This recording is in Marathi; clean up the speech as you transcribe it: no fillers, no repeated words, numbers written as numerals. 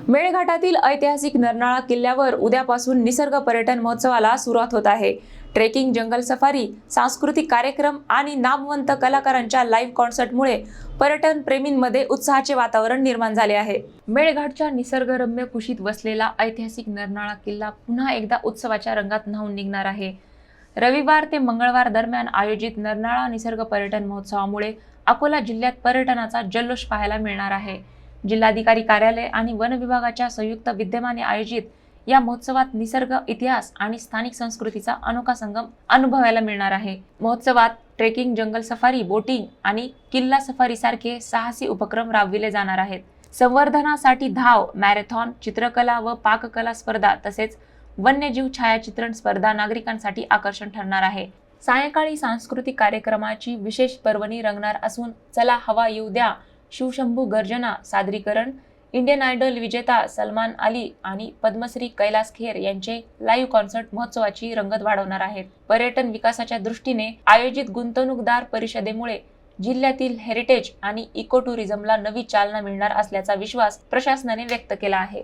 मेळघाटातील ऐतिहासिक नरनाळा किल्ल्यावर उद्यापासून निसर्ग पर्यटन महोत्सवाला सुरुवात होत आहे। ट्रेकिंग, जंगल सफारी, सांस्कृतिक कार्यक्रम आणि नामवंत कलाकारांच्या लाईव्ह कॉन्सर्टमुळे पर्यटन प्रेमींमध्ये उत्साहाचे वातावरण निर्माण झाले आहे। मेळघाटच्या निसर्गरम्य कुशीत वसलेला ऐतिहासिक नरनाळा किल्ला पुन्हा एकदा उत्सवाच्या रंगात न्हाऊन निघणार आहे। रविवार ते मंगळवार दरम्यान आयोजित नरनाळा निसर्ग पर्यटन महोत्सवामुळे अकोला जिल्ह्यात पर्यटनाचा जल्लोष पाहायला मिळणार आहे। जिल्हाधिकारी कार्यालय आणि वन विभागाच्या संयुक्त विद्यमाने आयोजित या महोत्सवात निसर्ग, इतिहास आणि स्थानिक संस्कृतीचा अनोखा संगम अनुभवायला मिळणार आहे। महोत्सवात ट्रेकिंग, जंगल सफारी, बोटिंग आणि किल्ला सफारी सारखे साहसी उपक्रम राबविले जाणार आहेत। संवर्धनासाठी धाव, मॅरेथॉन, चित्रकला व पाककला स्पर्धा तसेच वन्यजीव छायाचित्रण स्पर्धा नागरिकांसाठी आकर्षण ठरणार आहे। सायंकाळी सांस्कृतिक कार्यक्रमाची विशेष पर्वणी रंगणार असून चला हवा येऊ द्या, शिवशंभू गर्जना सादरीकरण, इंडियन आयडल विजेता सलमान अली आणि पद्मश्री कैलास खेर यांचे लाईव्ह कॉन्सर्ट महोत्सवाची रंगत वाढवणार आहेत। पर्यटन विकासाच्या दृष्टीने आयोजित गुंतवणूकदार परिषदेमुळे जिल्ह्यातील हेरिटेज आणि इको टुरिझमला नवी चालना मिळणार असल्याचा विश्वास प्रशासनाने व्यक्त केला आहे।